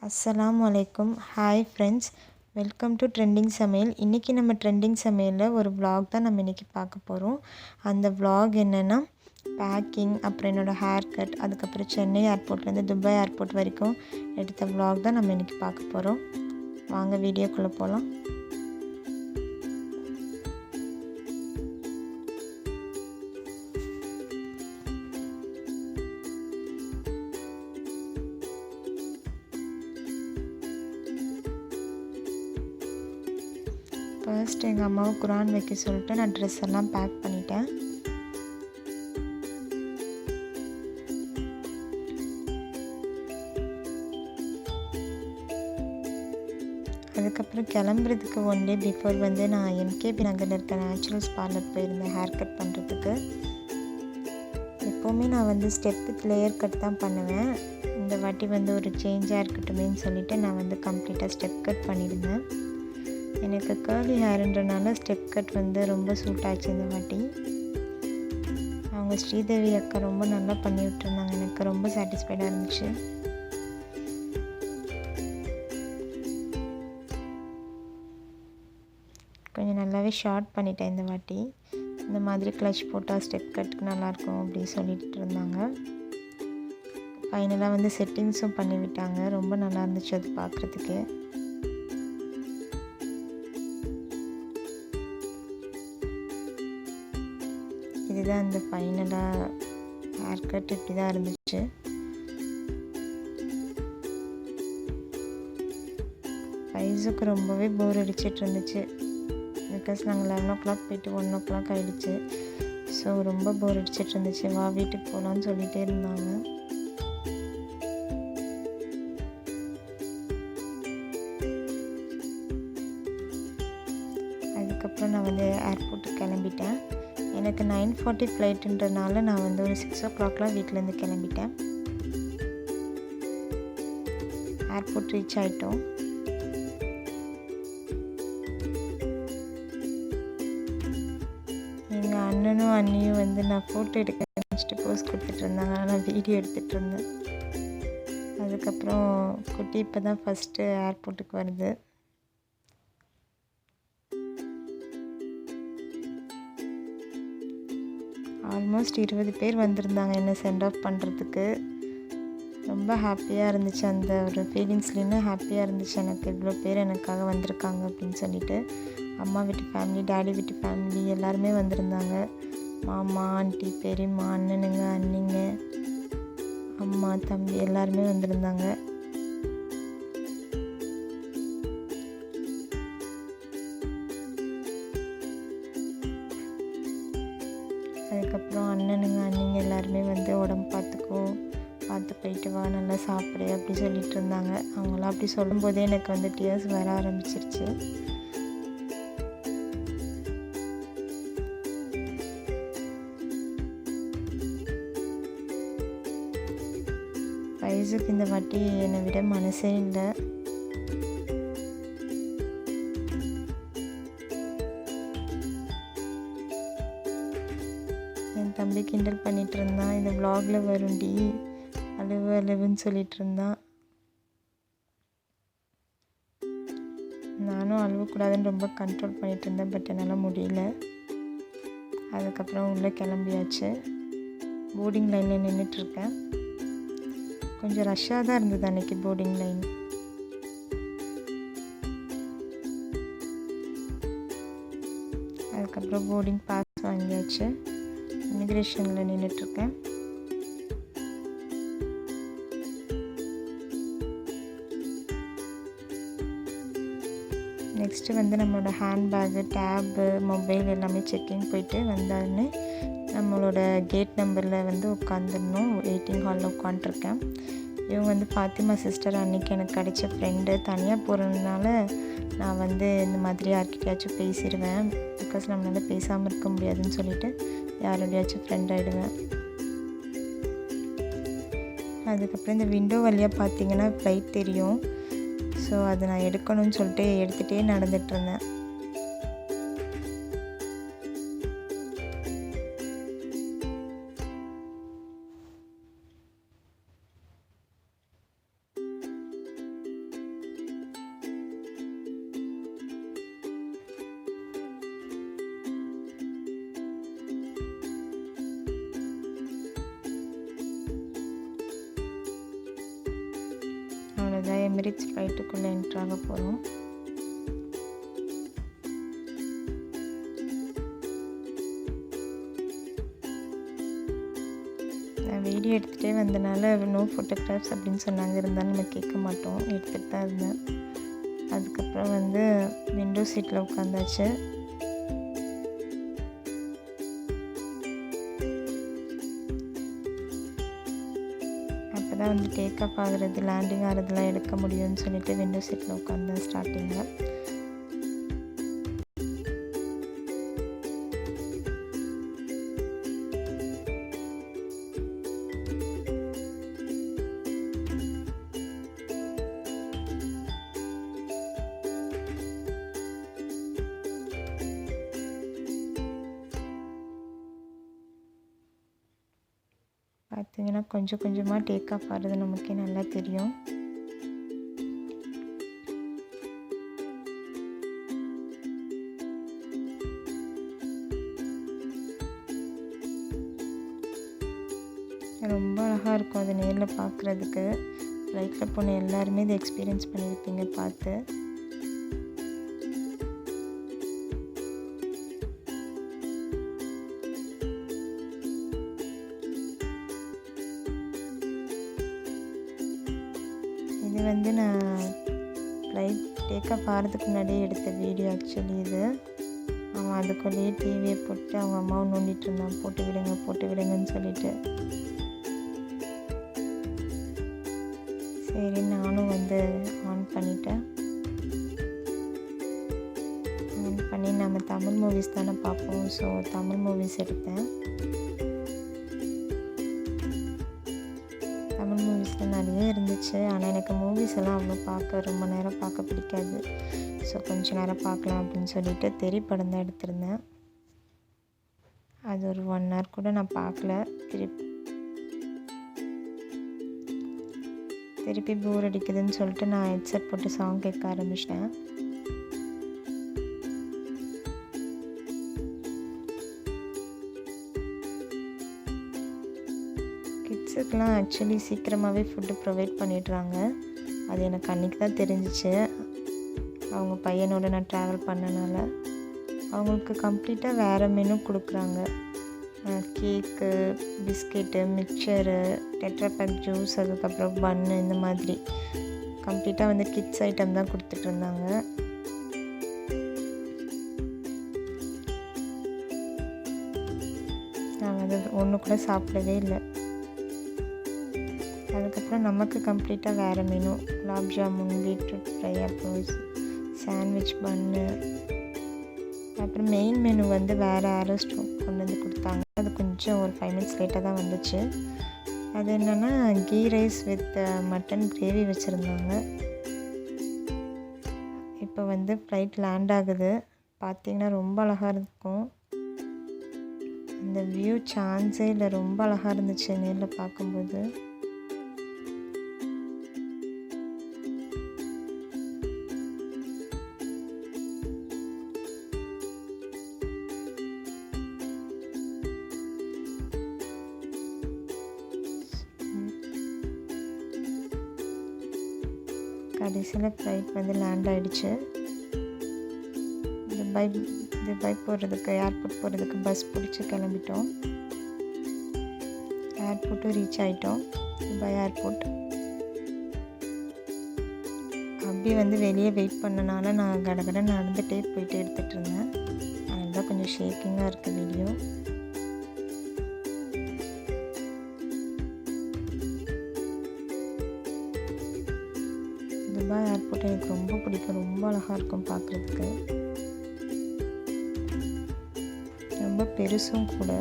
அஸ்ஸலாமு அலைக்கும். Hi friends, welcome to trending சமையல். இன்றைக்கி நம்ம ட்ரெண்டிங் சமையலில் ஒரு vlog தான் நம்ம இன்றைக்கி பார்க்க போகிறோம். அந்த vlog என்னென்னா பேக்கிங், அப்புறம் என்னோடய ஹேர் கட், அதுக்கப்புறம் சென்னை ஏர்போர்ட்லேருந்து துபாய் ஏர்போர்ட் வரைக்கும் எடுத்த vlog தான் நம்ம இன்றைக்கி பார்க்க போகிறோம். வாங்க வீடியோக்குள்ளே போகலாம். ஃபர்ஸ்ட் எங்கள் அம்மாவை குரான் வைக்க சொல்லிட்டு நான் ட்ரெஸ் எல்லாம் பேக் பண்ணிட்டேன். அதுக்கப்புறம் கிளம்புறதுக்கு ஒன் டே பிஃபோர் நான் எம்கேபி நகரில் இருக்க நேச்சுரல்ஸ் பார்லர் போயிருந்தேன் ஹேர் கட் பண்ணுறதுக்கு. எப்போவுமே நான் ஸ்டெப் வித் லேயர் கட் தான் பண்ணுவேன். இந்த வாட்டி ஒரு சேஞ்சாக இருக்கட்டுமேன்னு சொல்லிவிட்டு நான் கம்ப்ளீட்டாக ஸ்டெப் கட் பண்ணியிருந்தேன். எனக்கு கேர்லி ஹேருன்றனால ஸ்டெப் கட் ரொம்ப சூட் ஆச்சு இந்த வாட்டி. அவங்க ஸ்ரீதேவி அக்கா ரொம்ப நல்லா பண்ணி விட்டுருந்தாங்க. எனக்கு ரொம்ப சாட்டிஸ்ஃபைடாக இருந்துச்சு. கொஞ்சம் நல்லாவே ஷார்ட் பண்ணிட்டேன் இந்த வாட்டி. இந்த மாதிரி க்ளச் போட்டால் ஸ்டெப் கட்டுக்கு நல்லாயிருக்கும் அப்படின்னு சொல்லிட்டு இருந்தாங்க. ஃபைனலாக செட்டிங்ஸும் பண்ணி விட்டாங்க. ரொம்ப நல்லா இருந்துச்சு அது பார்க்குறதுக்கு. இதுதான் இந்த ஃபைனலாக ஹேர் கட் இப்படி தான் இருந்துச்சு. ஃபைஸுக்கு ரொம்பவே போர் அடிச்சிட்டு இருந்துச்சு. பிகாஸ் நாங்கள் 11 o'clock போயிட்டு 1 o'clock ஆகிடுச்சு. ஸோ ரொம்ப போர் அடிச்சிட்டு இருந்துச்சு. வா வீட்டுக்கு போகலான்னு சொல்லிகிட்டே இருந்தாங்க. அதுக்கப்புறம் நான் ஏர்போர்ட்டுக்கு கிளம்பிட்டேன். எனக்கு 9:40 ஃப்ளைட்டுன்றனால நான் ஒரு 6 o'clockலாம் வீட்டிலேருந்து கிளம்பிட்டேன். ஏர்போர்ட் ரீச் ஆகிட்டோம். எங்கள் அண்ணனும் அண்ணியும் நான் ஃபோட்டோ எடுக்க நினச்சிட்டு போஸ் கொடுத்துட்டு இருந்தாங்க. நான் வீடியோ எடுத்துகிட்டு இருந்தேன். அதுக்கப்புறம் குட்டி இப்போ தான் ஃபஸ்ட்டு ஏர்போர்ட்டுக்கு வருது. ஆல்மோஸ்ட் 20 பேர் வந்திருந்தாங்க என்னை சென்ட் ஆஃப் பண்ணுறதுக்கு. ரொம்ப ஹாப்பியாக இருந்துச்சு. அந்த ஒரு ஃபீலிங்ஸ்லேயுமே ஹாப்பியாக இருந்துச்சு எனக்கு. இவ்வளோ பேர் எனக்காக வந்திருக்காங்க அப்படின்னு சொல்லிட்டு. அம்மா வீட்டு ஃபேமிலி, டாடி வீட்டு ஃபேமிலி எல்லாருமே வந்திருந்தாங்க. மாமா, ஆண்டி, பெரியம்மா, அண்ணனுங்க, அண்ணிங்க, அம்மா, தம்பி எல்லாருமே வந்திருந்தாங்க. அதுக்கப்புறம் அண்ணனுங்க, அண்ணிங்க எல்லாருமே உடம்பு பார்த்து போயிட்டு வா, நல்லா சாப்பிடு அப்படி சொல்லிட்டு இருந்தாங்க. அவங்களாம் அப்படி சொல்லும்போதே எனக்கு டியர்ஸ் வர ஆரம்பிச்சிருச்சு. வயசுக்கு இந்த வாட்டி என்னை விட மனசே இல்லை. என் தம்பி கிண்டல் பண்ணிகிட்டு இருந்தான். இந்த vlogல வரும்டி, அழுவுன்னு சொல்லிட்டு இருந்தான். நானும் அழுவக்கூடாதுன்னு ரொம்ப கண்ட்ரோல் பண்ணிகிட்டு இருந்தேன். பட் என்னால் முடியல. அதுக்கப்புறம் உள்ளே கிளம்பியாச்சு. போர்டிங் லைனில் நின்றுட்டுருக்கேன். கொஞ்சம் ரஷ்ஷாக தான் இருந்தது அன்றைக்கி போர்டிங் லைன். அதுக்கப்புறம் போர்டிங் பாஸ் வாங்கியாச்சு. இமிக்ரேஷனில் நின்றுட்டுருக்கேன். நெக்ஸ்ட்டு நம்மளோட ஹேண்ட்பேக்கு, டேபு, மொபைல் எல்லாமே செக்கிங் போயிட்டு வந்தாலுமே நம்மளோட கேட் நம்பரில் உட்காந்துடணும். வெயிட்டிங் ஹாலில் உட்காண்ட்ருக்கேன். இவங்க ஃபாத்திமா சிஸ்டர் அன்றைக்கி எனக்கு கிடைச்ச ஃப்ரெண்டு. தனியாக போகிறதுனால நான் இந்த மாதிரி யார்கிட்டயாச்சும் பேசிடுவேன். பிகாஸ் நம்மளால் பேசாமல் இருக்க முடியாதுன்னு சொல்லிட்டு யாரோடையாச்சும் ஃப்ரெண்ட் ஆகிடுவேன். அதுக்கப்புறம் இந்த விண்டோ வழியாக பார்த்தீங்கன்னா ஃப்ளைட் தெரியும். ஸோ அதை நான் எடுக்கணும்னு சொல்லிட்டு எடுத்துகிட்டே நடந்துகிட்ருந்தேன். அவ்வளோதான், எமிரேட்ஸ் ஃப்ளைட்டுக்குள்ளே என்ட்ராக போகிறோம். நான் வீடியோ எடுத்துகிட்டே வந்தனால நோ ஃபோட்டோகிராஃப்ஸ் அப்படின்னு சொன்னாங்க. இருந்தாலும் நம்ம கேட்க மாட்டோம், எடுத்துகிட்டு தான் இருந்தேன். அதுக்கப்புறம் வந்து விண்டோ சீட்டில் உட்காந்தாச்சு. அப்போ தான் வந்து டேக் ஆஃப் ஆகுறது, லேண்டிங் ஆகிறதுலாம் எடுக்க முடியும்னு சொல்லிட்டு விண்டோ சீட்டில் உட்காந்தேன் ஸ்டார்டிங்கில். பார்த்தீங்கன்னா கொஞ்சம் கொஞ்சமாக டேக் ஆஃப் ஆகிறது நமக்கே நல்லா தெரியும். ரொம்ப அழகாக இருக்கும் அது நேரில் பார்க்குறதுக்கு. ஃப்ளைட்டில் போன எல்லாருமே இதை எக்ஸ்பீரியன்ஸ் பண்ணியிருப்பீங்க பார்த்து. இது வந்து நான் ஃப்ளைட் டேக் ஆஃப் ஆகிறதுக்கு முன்னாடியே எடுத்த வீடியோ ஆக்சுவலி இது. அவன் அதுக்குள்ளேயே டிவியை போட்டு அவங்க அம்மாவை நோண்டிகிட்டு இருந்தான், போட்டு விடுங்கன்னு சொல்லிட்டு. சரி நானும் வந்து ஆன் பண்ணிட்டேன். ஆன் பண்ணி நம்ம தமிழ் மூவிஸ் தானே பார்ப்போம், ஸோ தமிழ் மூவிஸ் எடுத்தேன். தமிழ் மூவிஸில் நிறைய இருந்துச்சு. ஆனால் எனக்கு மூவிஸ் எல்லாம் அவ்வளோ பார்க்க ரொம்ப நேரம் பார்க்க பிடிக்காது. ஸோ கொஞ்சம் நேரம் பார்க்கலாம் அப்படின்னு சொல்லிட்டு தெரி படம் தான் எடுத்திருந்தேன். அது ஒரு 1 hour கூட நான் பார்க்கல. திருப்பி போர் அடிக்குதுன்னு சொல்லிட்டு நான் ஹெட்செட் போட்டு சாங் கேட்க ஆரம்பிச்சிட்டேன். கிட்ஸுக்கெலாம் ஆக்சுவலி சீக்கிரமாகவே ஃபுட்டு ப்ரொவைட் பண்ணிடுறாங்க. அது எனக்கு அன்றைக்கி தான் தெரிஞ்சிச்சு. அவங்க பையனோட நான் ட்ராவல் பண்ணனால அவங்களுக்கு கம்ப்ளீட்டாக வேறு மெனு கொடுக்குறாங்க. கேக்கு, பிஸ்கெட்டு, மிக்சரு, டெட்ராபேக் ஜூஸ், அதுக்கப்புறம் பன்னு, இந்த மாதிரி கம்ப்ளீட்டாக வந்து கிட்ஸ் ஐட்டம் தான் கொடுத்துட்ருந்தாங்க. நாங்கள் அது ஒன்று கூட சாப்பிடவே இல்லை. அதுக்கப்புறம் நமக்கு கம்ப்ளீட்டாக வேறு menu, gulab jamun, beetroot fry, அப்புறம் சாண்ட்விச் பன்னு, அப்புறம் மெயின் மெனு வந்து வேறு ஆரோஸ்ட் கொண்டு வந்து கொடுத்தாங்க. அது கொஞ்சம் ஒரு 5 minutes லேட்டாக தான் வந்துச்சு. அது என்னென்னா ghee rice with mutton gravy வச்சுருந்தாங்க. இப்போ வந்து ஃப்ளைட் லேண்ட் ஆகுது. பார்த்திங்கன்னா ரொம்ப அழகாக இருக்கும். அந்த வியூ சான்ஸே இல்லை, ரொம்ப அழகாக இருந்துச்சு நேரில் பார்க்கும்போது. கடைசியில் ஃப்ளைட் வந்து லேண்ட் ஆகிடுச்சு. துபாய் போகிறதுக்கு, ஏர்போர்ட் போகிறதுக்கு பஸ் பிடிச்சி கிளம்பிட்டோம். ஏர்போர்ட்டும் ரீச் ஆகிட்டோம், துபாய் ஏர்போர்ட். அப்படி வந்து வெளியே வெயிட் பண்ணனால நான் கடகட நடந்துகிட்டே போயிட்டு எடுத்துகிட்டு இருந்தேன். அதனால தான் கொஞ்சம் ஷேக்கிங்காக இருக்குது வீடியோ. துபாய் ஏர்போர்ட் எனக்கு ரொம்ப பிடிக்கும், ரொம்ப அழகாக இருக்கும் பார்க்குறதுக்கு. ரொம்ப பெருசும் கூட.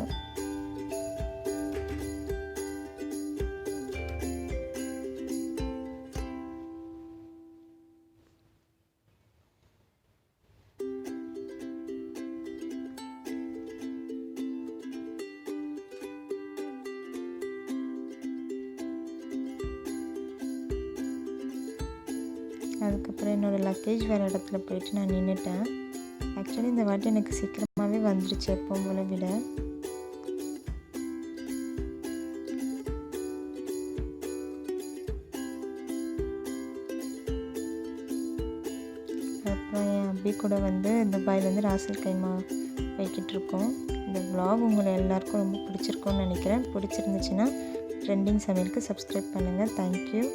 அதுக்கப்புறம் என்னோடய லக்கேஜ் வேறு இடத்துல போயிட்டு நான் நின்றுட்டேன். ஆக்சுவலி இந்த வாட்டி எனக்கு சீக்கிரமாகவே வந்துருச்சு எப்பவும் போல விட. ஹப்பி கூட வந்து துபாயிலேருந்து ராசல் கைமா போய்கிட்டுருக்கோம். இந்த vlog உங்களை எல்லாருக்கும் ரொம்ப பிடிச்சிருக்கும்னு நினைக்கிறேன். பிடிச்சிருந்துச்சுன்னா ட்ரெண்டிங் சமையலுக்கு சப்ஸ்கிரைப் பண்ணுங்கள். தேங்க்யூ.